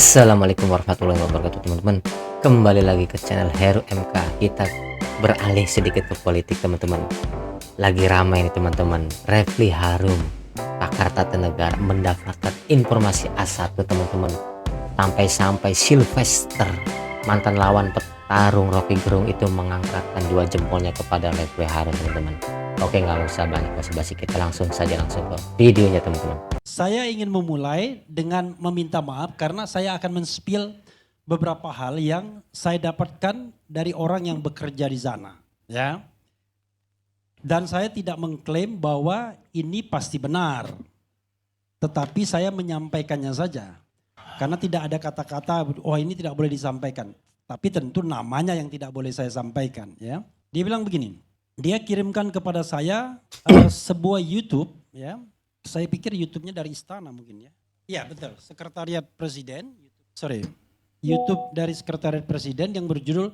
Assalamualaikum warahmatullahi wabarakatuh teman-teman. Kembali lagi ke channel Heru MK. Kita beralih sedikit ke politik teman-teman. Lagi ramai nih teman-teman. Refli Harun, pakar tata negara, mendapatkan informasi A1 teman-teman. Sampai-sampai Sylvester, mantan lawan petarung Rocky Gerung itu mengangkatkan dua jempolnya kepada Refli Harun teman-teman. Oke, nggak usah banyak basa-basi, kita langsung ke videonya teman-teman. Saya ingin memulai dengan meminta maaf karena saya akan men-spill beberapa hal yang saya dapatkan dari orang yang bekerja di sana, ya. Dan saya tidak mengklaim bahwa ini pasti benar. Tetapi saya menyampaikannya saja. Karena tidak ada kata-kata, oh ini tidak boleh disampaikan. Tapi tentu namanya yang tidak boleh saya sampaikan, ya. Dia bilang begini, dia kirimkan kepada saya sebuah YouTube, ya. Saya pikir YouTube-nya dari istana mungkin ya. Iya betul, Sekretariat Presiden, YouTube dari Sekretariat Presiden yang berjudul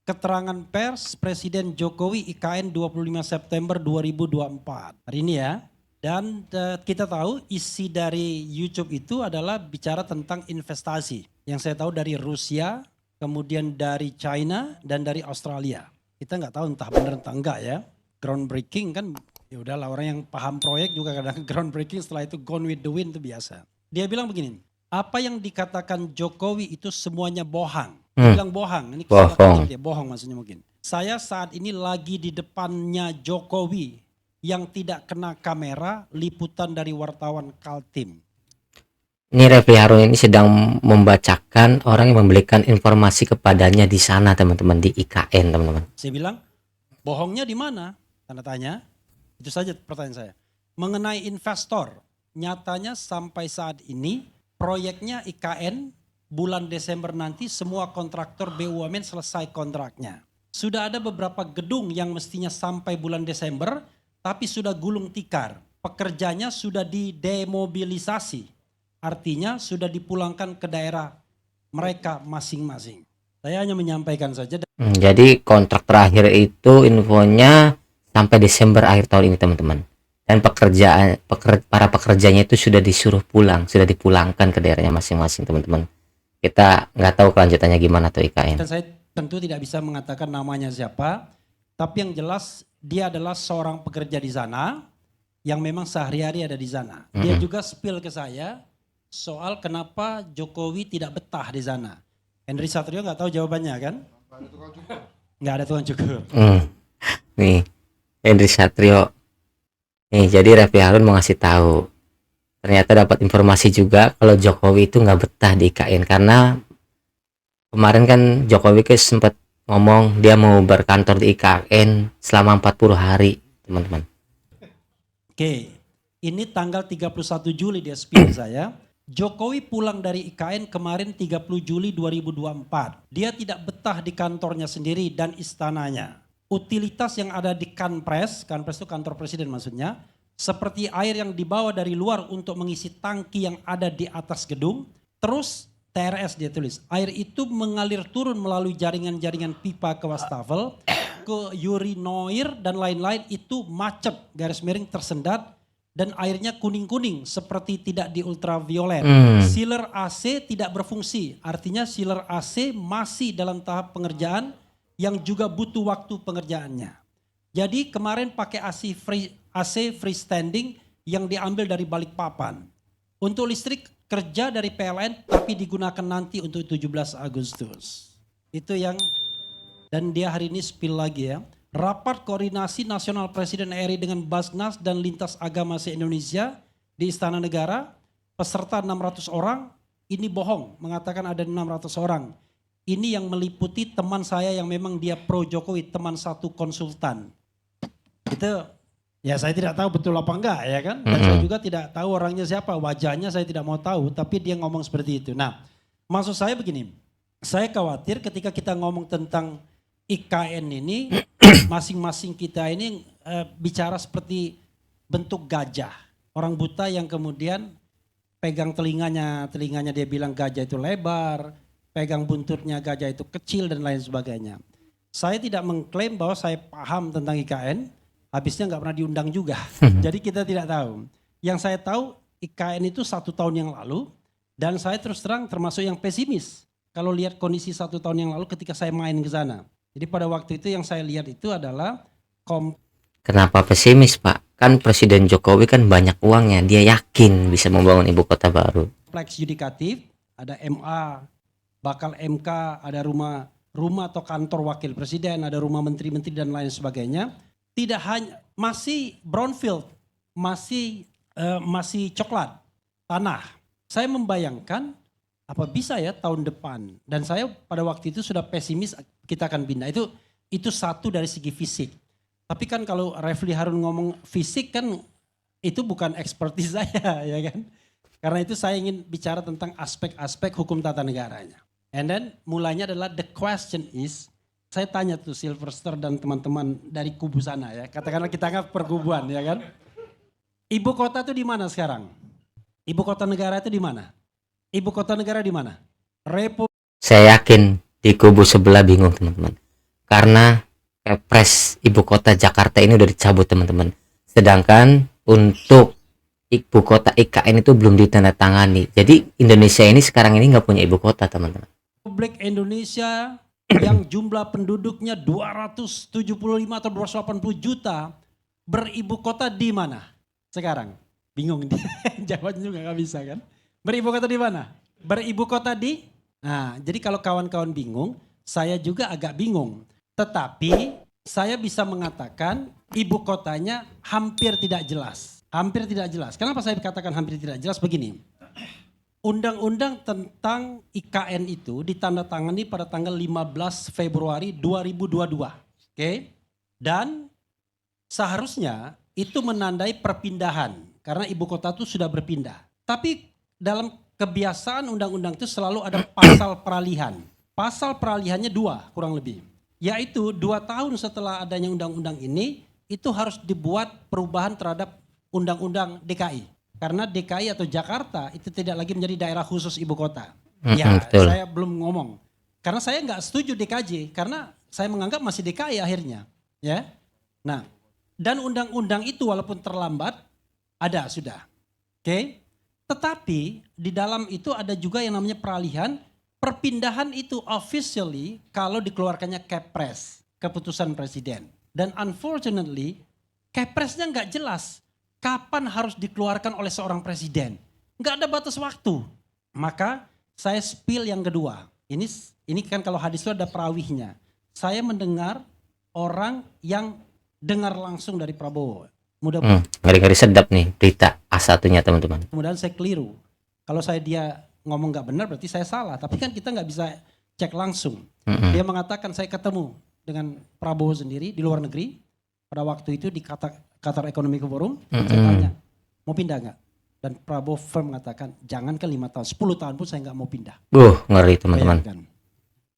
Keterangan Pers Presiden Jokowi IKN 25 September 2024. Hari ini ya. Dan kita tahu isi dari YouTube itu adalah bicara tentang investasi. Yang saya tahu dari Rusia, kemudian dari China dan dari Australia. Kita nggak tahu entah benar entah enggak ya. Groundbreaking kan. Ya udahlah, orang yang paham proyek juga kadang groundbreaking, setelah itu gone with the wind itu biasa. Dia bilang begini, apa yang dikatakan Jokowi itu semuanya bohong. Dia bilang bohong, ini bohong. Dia bohong maksudnya mungkin. Saya saat ini lagi di depannya Jokowi yang tidak kena kamera, liputan dari wartawan Kaltim. Ini Refli Harun ini sedang membacakan orang yang memberikan informasi kepadanya di sana teman-teman, di IKN teman-teman. Saya bilang, bohongnya di mana? Tanda tanya. Itu saja pertanyaan saya. Mengenai investor, nyatanya sampai saat ini proyeknya IKN bulan Desember nanti semua kontraktor BUMN selesai kontraknya. Sudah ada beberapa gedung yang mestinya sampai bulan Desember tapi sudah gulung tikar. Pekerjanya sudah didemobilisasi. Artinya sudah dipulangkan ke daerah mereka masing-masing. Saya hanya menyampaikan saja. Jadi kontrak terakhir itu infonya sampai Desember akhir tahun ini teman-teman. Dan para pekerjanya itu sudah disuruh pulang, sudah dipulangkan ke daerahnya masing-masing teman-teman. Kita nggak tahu kelanjutannya gimana tuh IKN. Dan saya tentu tidak bisa mengatakan namanya siapa, tapi yang jelas dia adalah seorang pekerja di sana yang memang sehari-hari ada di sana. Dia juga spill ke saya soal kenapa Jokowi tidak betah di sana. Henry Satrio nggak tahu jawabannya kan? Nggak ada tukang cukur. Nih. Henry Satrio nih, jadi Refli Harun mau ngasih tahu ternyata dapat informasi juga kalau Jokowi itu nggak betah di IKN karena kemarin kan Jokowi sempat ngomong dia mau berkantor di IKN selama 40 hari teman-teman. Oke, ini tanggal 31 Juli dia spill saya. Jokowi pulang dari IKN kemarin 30 Juli 2024. Dia tidak betah di kantornya sendiri dan istananya. Utilitas yang ada di Kanpres itu kantor presiden maksudnya, seperti air yang dibawa dari luar untuk mengisi tangki yang ada di atas gedung, terus TRS dia tulis, air itu mengalir turun melalui jaringan-jaringan pipa ke wastafel, ke urinoir dan lain-lain itu macet, garis miring tersendat, dan airnya kuning-kuning seperti tidak di ultraviolet. Sealer AC tidak berfungsi, artinya sealer AC masih dalam tahap pengerjaan, yang juga butuh waktu pengerjaannya. Jadi kemarin pakai AC freestanding yang diambil dari Balikpapan. Untuk listrik kerja dari PLN tapi digunakan nanti untuk 17 Agustus. Itu yang, dan dia hari ini spill lagi ya. Rapat koordinasi nasional Presiden RI dengan Basnas dan Lintas Agama se-Indonesia di Istana Negara. Peserta 600 orang, ini bohong mengatakan ada 600 orang. Ini yang meliputi teman saya yang memang dia pro Jokowi, teman satu konsultan. Itu ya saya tidak tahu betul apa enggak ya kan. Dan saya juga tidak tahu orangnya siapa, wajahnya saya tidak mau tahu. Tapi dia ngomong seperti itu. Nah maksud saya begini, saya khawatir ketika kita ngomong tentang IKN ini, masing-masing kita ini bicara seperti bentuk gajah. Orang buta yang kemudian pegang telinganya dia bilang gajah itu lebar, pegang buntutnya gajah itu kecil dan lain sebagainya. Saya tidak mengklaim bahwa saya paham tentang IKN, habisnya nggak pernah diundang juga. Jadi kita tidak tahu. Yang saya tahu IKN itu 1 tahun yang lalu Dan saya terus terang termasuk yang pesimis kalau lihat kondisi 1 tahun yang lalu ketika saya main ke sana. Jadi pada waktu itu yang saya lihat itu adalah Kenapa pesimis, Pak? Kan Presiden Jokowi kan banyak uangnya, dia yakin bisa membangun ibu kota baru. kompleks yudikatif, ada MA, bakal MK, ada rumah atau kantor wakil presiden, ada rumah menteri-menteri dan lain sebagainya. Tidak hanya masih brownfield, masih coklat tanah. Saya membayangkan apa bisa ya tahun depan, dan saya pada waktu itu sudah pesimis kita akan pindah. Itu satu dari segi fisik. Tapi kan kalau Refli Harun ngomong fisik kan itu bukan ekspertis saya, ya kan. Karena itu saya ingin bicara tentang aspek-aspek hukum tata negaranya. And then mulainya adalah the question is, saya tanya tuh Sylvester dan teman-teman dari kubu sana ya, katakanlah kita anggap perkubuan ya kan. Ibu kota itu di mana sekarang? Ibu kota negara itu di mana? Ibu kota negara di mana? Saya yakin di kubu sebelah bingung teman-teman. Karena Kepres ibu kota Jakarta ini udah dicabut teman-teman. Sedangkan untuk ibu kota IKN itu belum ditandatangani. Jadi Indonesia ini sekarang ini nggak punya ibu kota teman-teman. Republik Indonesia yang jumlah penduduknya 275 atau 280 juta beribu kota di mana sekarang? Bingung dia, jawabnya juga nggak bisa kan? Beribu kota di mana? Beribu kota di? Nah, jadi kalau kawan-kawan bingung, saya juga agak bingung. Tetapi saya bisa mengatakan ibu kotanya hampir tidak jelas. Hampir tidak jelas. Kenapa saya katakan hampir tidak jelas? Begini. Undang-undang tentang IKN itu ditandatangani pada tanggal 15 Februari 2022. Oke? Dan seharusnya itu menandai perpindahan. Karena ibu kota itu sudah berpindah. Tapi dalam kebiasaan undang-undang itu selalu ada pasal peralihan. Pasal peralihannya 2 kurang lebih. Yaitu 2 tahun setelah adanya undang-undang ini, itu harus dibuat perubahan terhadap undang-undang DKI. Karena DKI atau Jakarta itu tidak lagi menjadi daerah khusus ibu kota. Betul. Saya belum ngomong. Karena saya nggak setuju DKJ, karena saya menganggap masih DKI akhirnya. Ya. Nah, dan undang-undang itu walaupun terlambat, ada sudah. Oke. Tetapi di dalam itu ada juga yang namanya peralihan. Perpindahan itu officially kalau dikeluarkannya Kepres, keputusan presiden. Dan unfortunately, Kepresnya nggak jelas kapan harus dikeluarkan oleh seorang presiden. Nggak ada batas waktu. Maka saya spill yang kedua. Ini kan kalau hadis itu ada perawihnya. Saya mendengar orang yang dengar langsung dari Prabowo. Mudah-mudahan Ngeri-ngeri sedap nih berita A1-nya teman-teman. mudahan saya keliru. Kalau dia ngomong nggak benar berarti saya salah. Tapi kan kita nggak bisa cek langsung. Dia mengatakan saya ketemu dengan Prabowo sendiri di luar negeri. Pada waktu itu di Qatar Economic Forum. Saya tanya mau pindah nggak? Dan Prabowo firm mengatakan jangan ke 5 tahun. 10 tahun pun saya nggak mau pindah. Ngeri teman-teman. Bayangkan.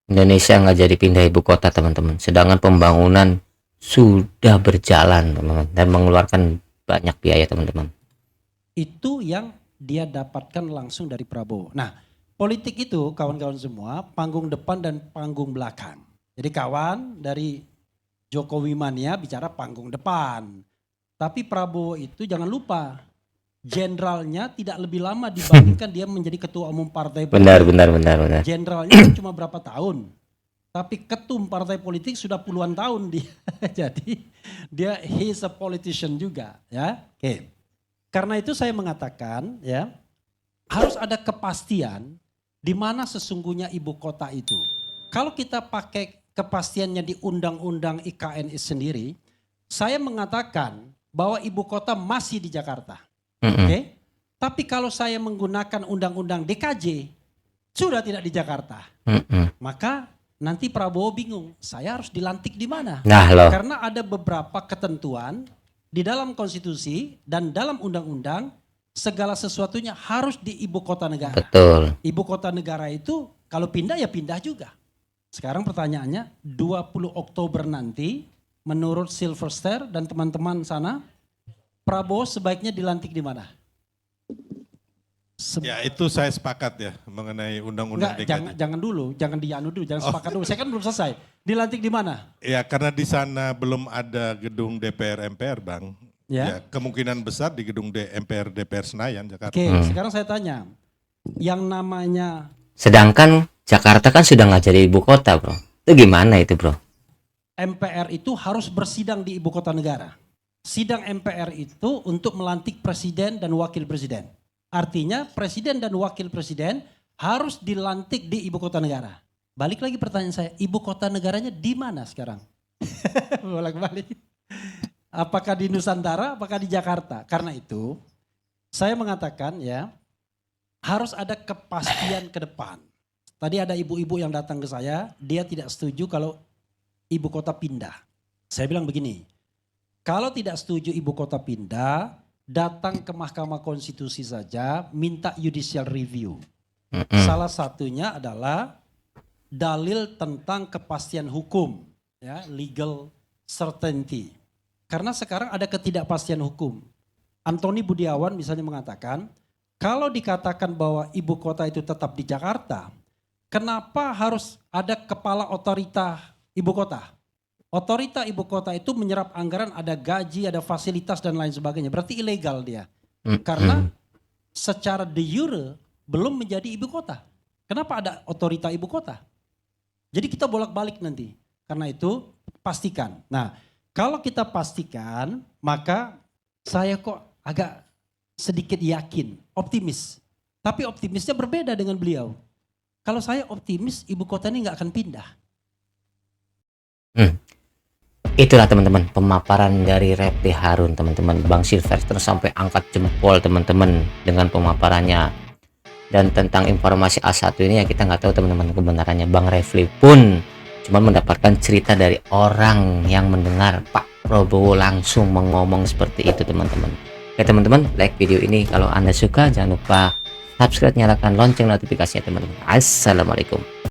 Indonesia nggak jadi pindah ibu kota teman-teman. Sedangkan pembangunan sudah berjalan teman-teman. Dan mengeluarkan banyak biaya teman-teman. Itu yang dia dapatkan langsung dari Prabowo. Nah, politik itu kawan-kawan semua panggung depan dan panggung belakang. Jadi kawan dari Jokowi mania bicara panggung depan. Tapi Prabowo itu jangan lupa jenderalnya tidak lebih lama dibandingkan dia menjadi ketua umum partai politik. Benar. Jenderalnya cuma berapa tahun. Tapi ketum partai politik sudah puluhan tahun dia. Jadi dia he's a politician juga, ya. Oke. Karena itu saya mengatakan ya harus ada kepastian di mana sesungguhnya ibu kota itu. Kalau kita pakai kepastiannya di undang-undang IKN sendiri, saya mengatakan bahwa ibu kota masih di Jakarta. Oke? Tapi kalau saya menggunakan undang-undang DKJ sudah tidak di Jakarta. Maka nanti Prabowo bingung, saya harus dilantik di mana? Nah loh. Karena ada beberapa ketentuan di dalam konstitusi dan dalam undang-undang segala sesuatunya harus di ibu kota negara. Betul. Ibu kota negara itu kalau pindah ya pindah juga. Sekarang pertanyaannya 20 Oktober nanti menurut Sylvester dan teman-teman sana Prabowo sebaiknya dilantik di mana? Ya itu saya sepakat ya mengenai undang-undang DKI. Jangan dulu, jangan dianu dulu, jangan sepakat dulu. Saya kan belum selesai. Dilantik di mana? Ya karena di sana belum ada gedung DPR MPR Bang. Ya. Ya kemungkinan besar di gedung MPR DPR Senayan Jakarta. Oke, sekarang saya tanya. Yang namanya Sedangkan Jakarta kan sudah nggak jadi ibu kota, bro. Itu gimana itu, bro? MPR itu harus bersidang di ibu kota negara. Sidang MPR itu untuk melantik presiden dan wakil presiden. Artinya presiden dan wakil presiden harus dilantik di ibu kota negara. Balik lagi pertanyaan saya, ibu kota negaranya di mana sekarang? Bolak-balik. Apakah di Nusantara, apakah di Jakarta? Karena itu saya mengatakan ya, harus ada kepastian ke depan. Tadi ada ibu-ibu yang datang ke saya, dia tidak setuju kalau ibu kota pindah. Saya bilang begini, kalau tidak setuju ibu kota pindah, datang ke Mahkamah Konstitusi saja, minta judicial review. Salah satunya adalah dalil tentang kepastian hukum, ya, legal certainty. Karena sekarang ada ketidakpastian hukum. Antoni Budiawan misalnya mengatakan, kalau dikatakan bahwa ibu kota itu tetap di Jakarta, kenapa harus ada kepala otorita ibu kota? Otorita ibu kota itu menyerap anggaran, ada gaji, ada fasilitas dan lain sebagainya. Berarti ilegal dia. Karena secara de jure belum menjadi ibu kota. Kenapa ada otorita ibu kota? Jadi kita bolak-balik nanti. Karena itu pastikan. Nah, kalau kita pastikan, maka saya kok agak sedikit yakin, optimis. Tapi optimisnya berbeda dengan beliau. Kalau saya optimis, ibu kota ini nggak akan pindah. Itulah teman-teman pemaparan dari Refly Harun, teman-teman. Bang Silvester sampai angkat jempol, teman-teman, dengan pemaparannya. Dan tentang informasi A1 ini ya kita nggak tahu, teman-teman, kebenarannya. Bang Refly pun cuma mendapatkan cerita dari orang yang mendengar Pak Prabowo langsung mengomong seperti itu, teman-teman. Oke teman-teman, like video ini kalau Anda suka, jangan lupa subscribe, nyalakan lonceng notifikasinya, teman-teman. Assalamualaikum.